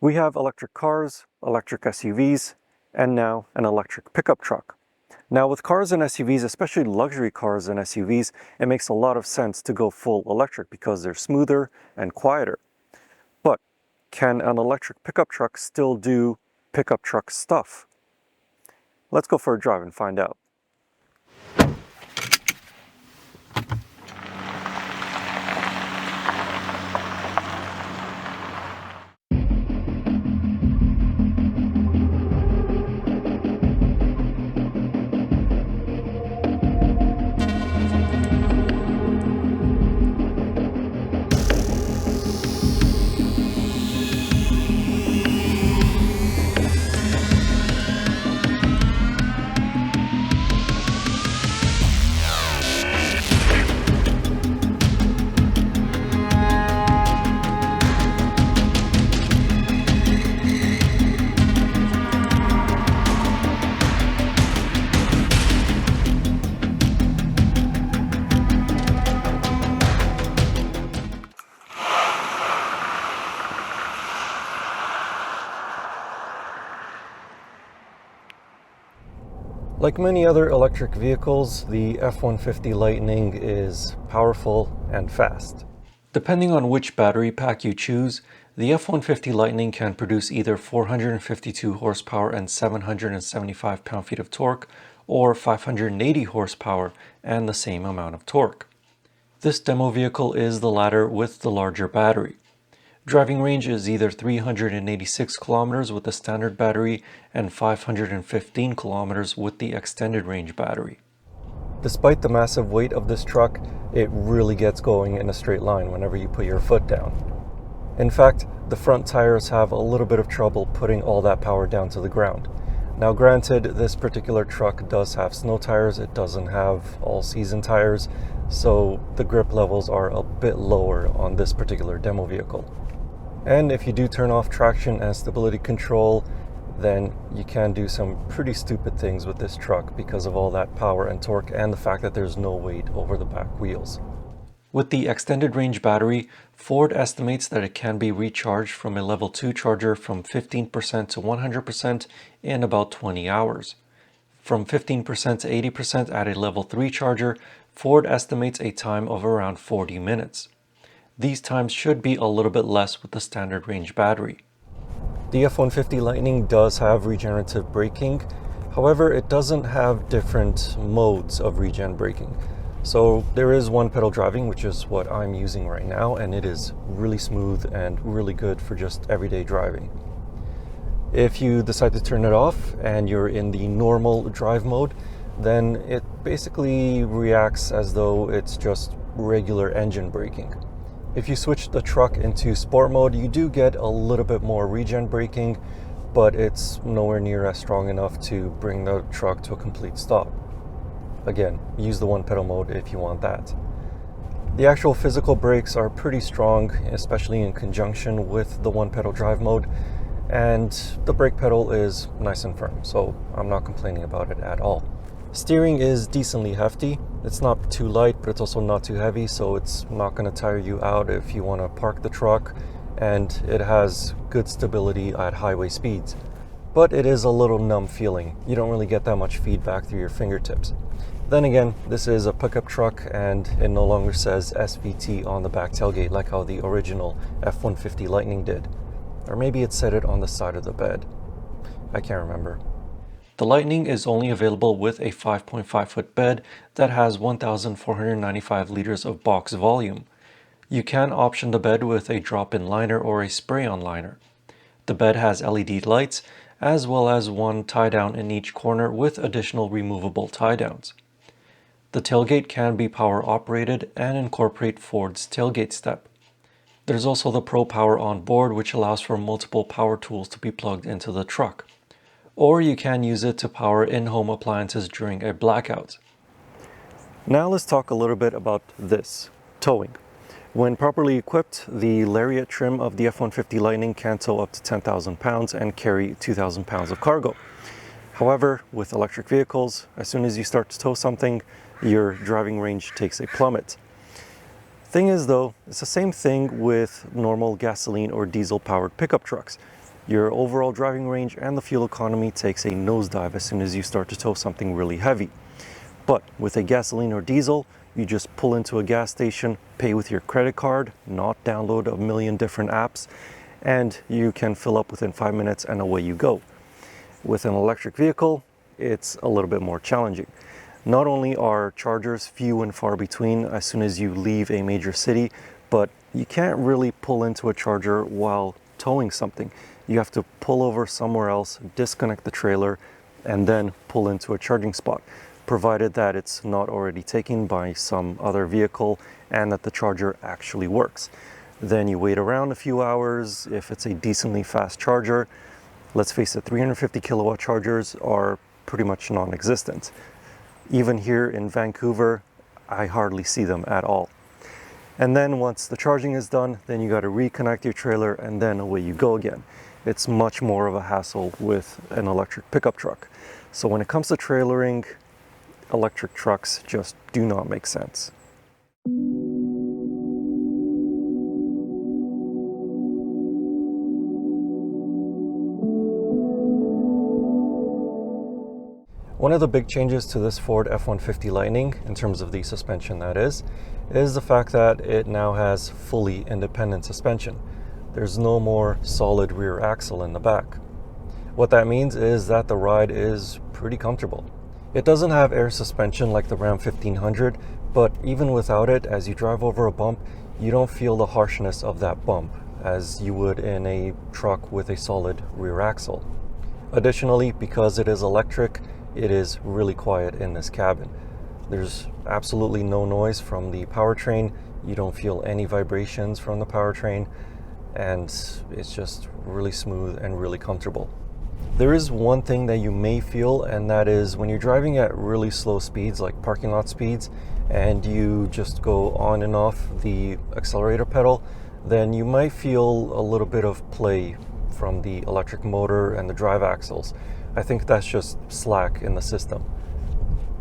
We have electric cars, electric SUVs, and now an electric pickup truck. Now with cars and SUVs, especially luxury cars and SUVs, it makes a lot of sense to go full electric because they're smoother and quieter. But can an electric pickup truck still do pickup truck stuff? Let's go for a drive and find out. Like many other electric vehicles, the F-150 Lightning is powerful and fast. Depending on which battery pack you choose, the F-150 Lightning can produce either 452 horsepower and 775 pound-feet of torque, or 580 horsepower and the same amount of torque. This demo vehicle is the latter with the larger battery. Driving range is either 386 kilometers with the standard battery and 515 kilometers with the extended range battery. Despite the massive weight of this truck, it really gets going in a straight line whenever you put your foot down. In fact, the front tires have a little bit of trouble putting all that power down to the ground. Now granted, this particular truck does have snow tires, it doesn't have all-season tires, so the grip levels are a bit lower on this particular demo vehicle. And if you do turn off traction and stability control, then you can do some pretty stupid things with this truck because of all that power and torque and the fact that there's no weight over the back wheels. With the extended range battery, Ford estimates that it can be recharged from a level 2 charger from 15% to 100% in about 20 hours. From 15% to 80% at a level 3 charger, Ford estimates a time of around 40 minutes. These times should be a little bit less with the standard range battery. The F-150 Lightning does have regenerative braking, however it doesn't have different modes of regen braking. So there is one pedal driving, which is what I'm using right now, and it is really smooth and really good for just everyday driving. If you decide to turn it off and you're in the normal drive mode, then it basically reacts as though it's just regular engine braking. If you switch the truck into sport mode, you do get a little bit more regen braking, but it's nowhere near as strong enough to bring the truck to a complete stop. Again, use the one pedal mode if you want that. The actual physical brakes are pretty strong, especially in conjunction with the one pedal drive mode, and the brake pedal is nice and firm, so I'm not complaining about it at all. Steering is decently hefty. It's not too light, but it's also not too heavy, so it's not going to tire you out if you want to park the truck, and it has good stability at highway speeds. But it is a little numb feeling. You don't really get that much feedback through your fingertips. Then again, this is a pickup truck and it no longer says SVT on the back tailgate like how the original F-150 Lightning did. Or maybe it said it on the side of the bed. I can't remember. The Lightning is only available with a 5.5-foot bed that has 1,495 liters of box volume. You can option the bed with a drop-in liner or a spray-on liner. The bed has LED lights, as well as one tie-down in each corner with additional removable tie-downs. The tailgate can be power-operated and incorporate Ford's tailgate step. There's also the Pro Power on board, which allows for multiple power tools to be plugged into the truck. Or you can use it to power in-home appliances during a blackout. Now let's talk a little bit about this, towing. When properly equipped, the Lariat trim of the F-150 Lightning can tow up to 10,000 pounds and carry 2,000 pounds of cargo. However, with electric vehicles, as soon as you start to tow something, your driving range takes a plummet. Thing is though, it's the same thing with normal gasoline or diesel powered pickup trucks. Your overall driving range and the fuel economy takes a nosedive as soon as you start to tow something really heavy. But with a gasoline or diesel, you just pull into a gas station, pay with your credit card, not download a million different apps, and you can fill up within 5 minutes and away you go. With an electric vehicle, it's a little bit more challenging. Not only are chargers few and far between as soon as you leave a major city, but you can't really pull into a charger while towing something. You have to pull over somewhere else, disconnect the trailer, and then pull into a charging spot, provided that it's not already taken by some other vehicle and that the charger actually works. Then you wait around a few hours. If it's a decently fast charger, let's face it, 350 kilowatt chargers are pretty much non-existent. Even here in Vancouver, I hardly see them at all. And then once the charging is done, then you got to reconnect your trailer and then away you go again. It's much more of a hassle with an electric pickup truck. So when it comes to trailering, electric trucks just do not make sense. One of the big changes to this Ford F-150 Lightning, in terms of the suspension that is the fact that it now has fully independent suspension. There's no more solid rear axle in the back. What that means is that the ride is pretty comfortable. It doesn't have air suspension like the Ram 1500, but even without it, as you drive over a bump, you don't feel the harshness of that bump as you would in a truck with a solid rear axle. Additionally, because it is electric, it is really quiet in this cabin. There's absolutely no noise from the powertrain. You don't feel any vibrations from the powertrain, and it's just really smooth and really comfortable. There is one thing that you may feel, and that is when you're driving at really slow speeds, like parking lot speeds, and you just go on and off the accelerator pedal, then you might feel a little bit of play from the electric motor and the drive axles. I think that's just slack in the system.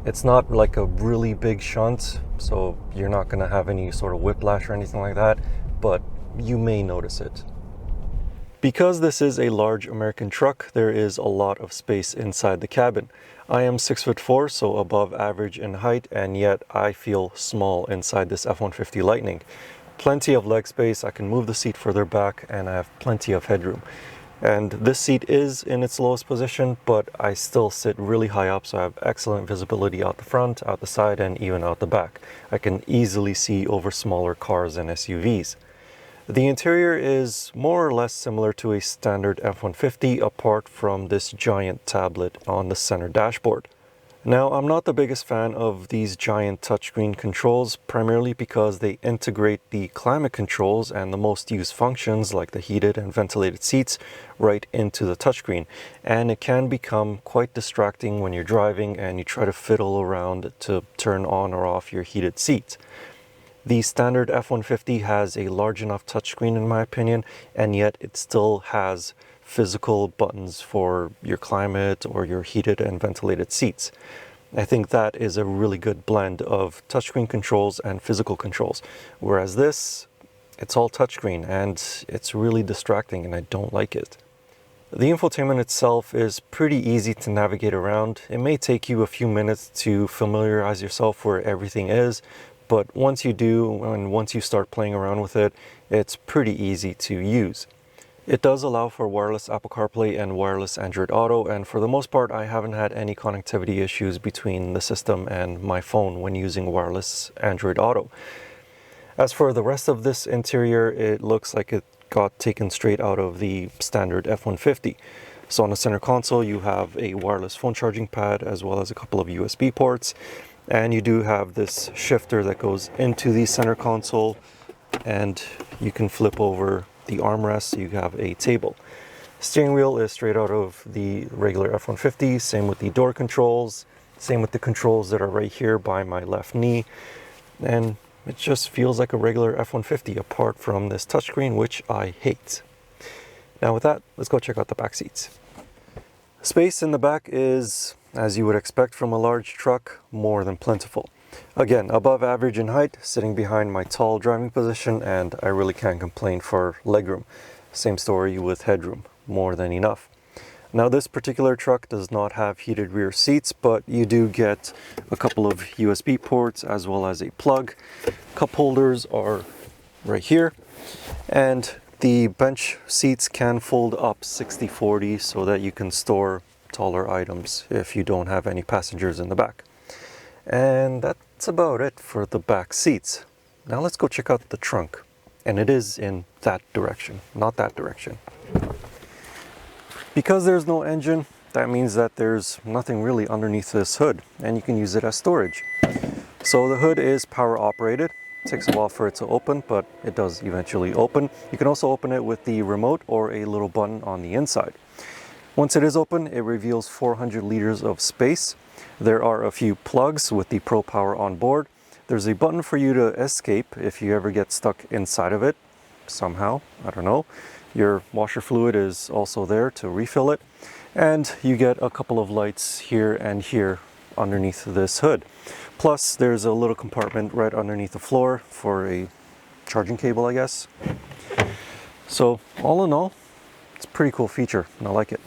It's not like a really big shunt, so you're not going to have any sort of whiplash or anything like that, but you may notice it. Because this is a large American truck, there is a lot of space inside the cabin. I am 6'4", so above average in height, and yet I feel small inside this F-150 Lightning. Plenty of leg space, I can move the seat further back, and I have plenty of headroom. And this seat is in its lowest position, but I still sit really high up, so I have excellent visibility out the front, out the side, and even out the back. I can easily see over smaller cars and SUVs. The interior is more or less similar to a standard F-150, apart from this giant tablet on the center dashboard. Now, I'm not the biggest fan of these giant touchscreen controls, primarily because they integrate the climate controls and the most used functions like the heated and ventilated seats right into the touchscreen, and it can become quite distracting when you're driving and you try to fiddle around to turn on or off your heated seats. The standard F-150 has a large enough touchscreen in my opinion, and yet it still has physical buttons for your climate or your heated and ventilated seats. I think that is a really good blend of touchscreen controls and physical controls, whereas this, it's all touchscreen and it's really distracting and I don't like it. The infotainment itself is pretty easy to navigate around. It may take you a few minutes to familiarize yourself where everything is, but once you do and once you start playing around with it, it's pretty easy to use. It does allow for wireless Apple CarPlay and wireless Android Auto, and for the most part I haven't had any connectivity issues between the system and my phone when using wireless Android Auto. As for the rest of this interior, it looks like it got taken straight out of the standard F-150. So on the center console you have a wireless phone charging pad as well as a couple of USB ports, and you do have this shifter that goes into the center console, and you can flip over the armrest so you have a table. Steering wheel is straight out of the regular F-150, same with the door controls, same with the controls that are right here by my left knee, and it just feels like a regular F-150 apart from this touchscreen, which I hate. Now with that, let's go check out the back seats. Space in the back is, as you would expect from a large truck, more than plentiful. Again, above average in height, sitting behind my tall driving position, and I really can't complain for legroom. Same story with headroom. more than enough. Now this particular truck does not have heated rear seats, but you do get a couple of USB ports as well as a plug. Cup holders are right here, and the bench seats can fold up 60-40 so that you can store taller items if you don't have any passengers in the back. And that's about it for the back seats. Now let's go check out the trunk. And it is in that direction, not that direction. Because there's no engine, that means that there's nothing really underneath this hood, and you can use it as storage. So the hood is power operated. It takes a while for it to open, but it does eventually open. You can also open it with the remote or a little button on the inside. Once it is open, it reveals 400 liters of space. There are a few plugs with the Pro Power on board. There's a button for you to escape if you ever get stuck inside of it somehow, I don't know. Your washer fluid is also there to refill it, and you get a couple of lights here and here underneath this hood. Plus there's a little compartment right underneath the floor for a charging cable, I guess. So all in all, it's a pretty cool feature and I like it.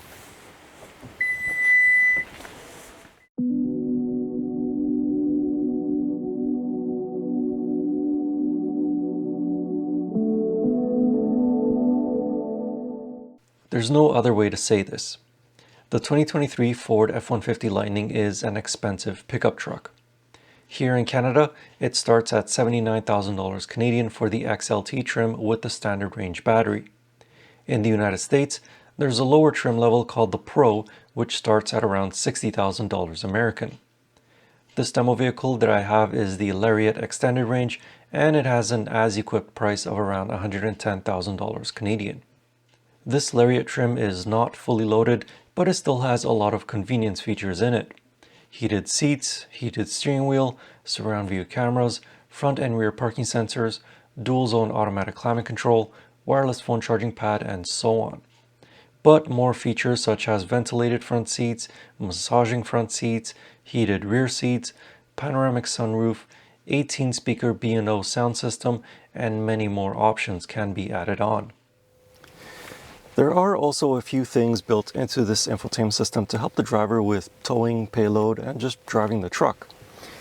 There's no other way to say this. The 2023 Ford F-150 Lightning is an expensive pickup truck. Here in Canada, it starts at $79,000 Canadian for the XLT trim with the standard range battery. In the United States, there's a lower trim level called the Pro, which starts at around $60,000 American. This demo vehicle that I have is the Lariat extended range, and it has an as-equipped price of around $110,000 Canadian. This Lariat trim is not fully loaded, but it still has a lot of convenience features in it. Heated seats, heated steering wheel, surround view cameras, front and rear parking sensors, dual zone automatic climate control, wireless phone charging pad, and so on. But more features such as ventilated front seats, massaging front seats, heated rear seats, panoramic sunroof, 18-speaker B&O sound system, and many more options can be added on. There are also a few things built into this infotainment system to help the driver with towing, payload, and just driving the truck.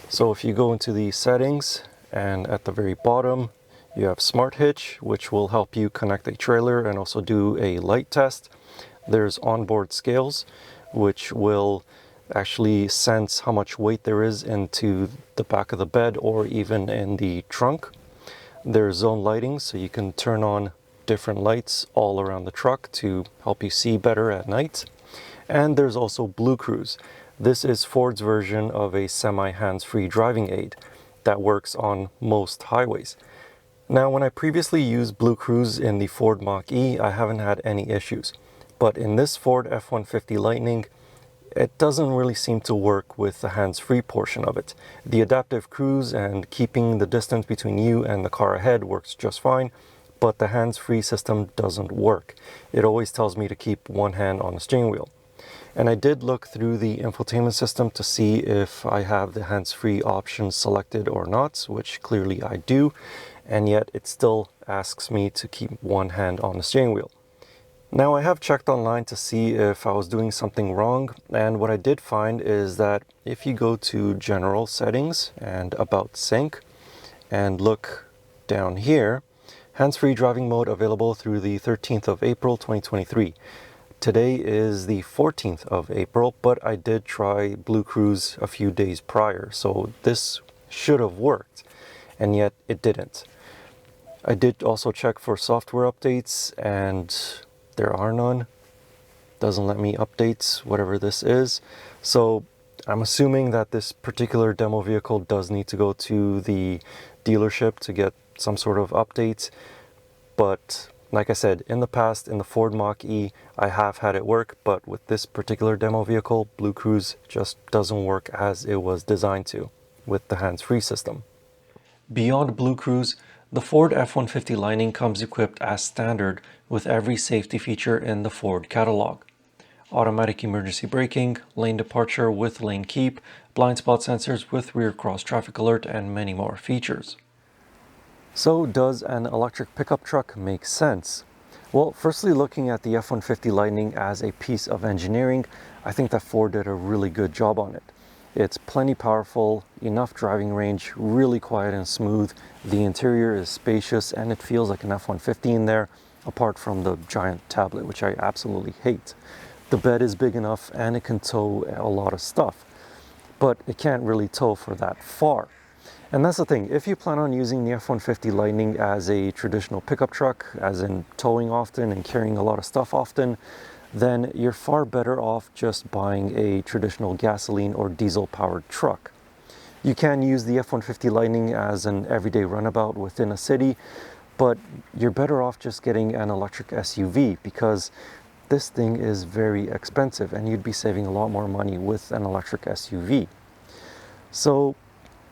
So if you go into the settings, and at the very bottom you have Smart Hitch, which will help you connect a trailer and also do a light test. There's onboard scales, which will actually sense how much weight there is into the back of the bed or even in the trunk. There's zone lighting, so you can turn on different lights all around the truck to help you see better at night. And there's also Blue Cruise. This is Ford's version of a semi-hands-free driving aid that works on most highways. Now, when I previously used Blue Cruise in the Ford Mach-E, I haven't had any issues. But in this Ford F-150 Lightning, it doesn't really seem to work with the hands-free portion of it. The adaptive cruise and keeping the distance between you and the car ahead works just fine, but the hands-free system doesn't work. It always tells me to keep one hand on the steering wheel. And I did look through the infotainment system to see if I have the hands-free option selected or not, which clearly I do, and yet it still asks me to keep one hand on the steering wheel. Now I have checked online to see if I was doing something wrong, and what I did find is that if you go to General Settings and About Sync and look down here, hands-free driving mode available through the 13th of April 2023. Today is the 14th of April, but I did try Blue Cruise a few days prior, so this should have worked, and yet it didn't. I did also check for software updates, and there are none. Doesn't let me update whatever this is, so I'm assuming that this particular demo vehicle does need to go to the dealership to get some sort of updates. But like I said, in the past, in the Ford Mach-E, I have had it work, but with this particular demo vehicle, Blue Cruise just doesn't work as it was designed to with the hands-free system. Beyond Blue Cruise, the Ford F-150 Lightning comes equipped as standard with every safety feature in the Ford catalog. Automatic emergency braking, lane departure with lane keep, blind spot sensors with rear cross traffic alert, and many more features. So does an electric pickup truck make sense? Well, firstly, looking at the F-150 Lightning as a piece of engineering, I think that Ford did a really good job on it. It's plenty powerful, enough driving range, really quiet and smooth. The interior is spacious and it feels like an F-150 in there, apart from the giant tablet, which I absolutely hate. The bed is big enough and it can tow a lot of stuff, but it can't really tow for that far. And that's the thing, if you plan on using the F-150 Lightning as a traditional pickup truck, as in towing often and carrying a lot of stuff often, then you're far better off just buying a traditional gasoline or diesel powered truck. You can use the F-150 Lightning as an everyday runabout within a city, but you're better off just getting an electric SUV because this thing is very expensive and you'd be saving a lot more money with an electric SUV. So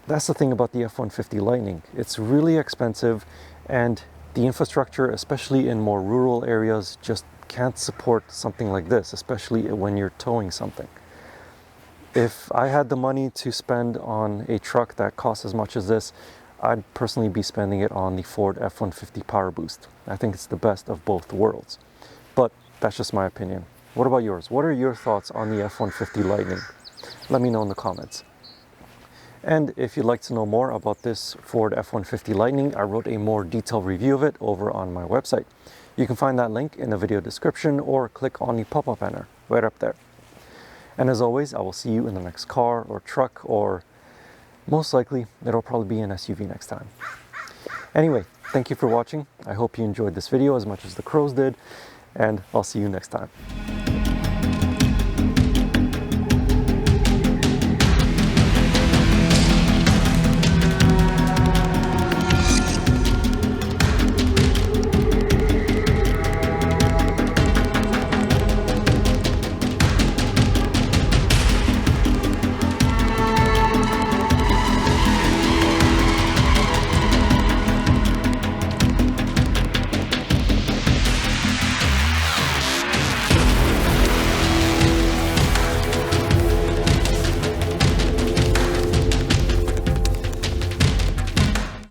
that's the thing about the F-150 Lightning. It's really expensive and the infrastructure, especially in more rural areas, just can't support something like this, especially when you're towing something. If I had the money to spend on a truck that costs as much as this, I'd personally be spending it on the Ford F-150 Power Boost. I think it's the best of both worlds. But that's just my opinion. What about yours? What are your thoughts on the F-150 Lightning? Let me know in the comments. And if you'd like to know more about this Ford F-150 Lightning, I wrote a more detailed review of it over on my website. You can find that link in the video description or click on the pop-up banner right up there. And as always, I will see you in the next car or truck, or most likely it'll probably be an SUV next time. Anyway, thank you for watching. I hope you enjoyed this video as much as the crows did, and I'll see you next time.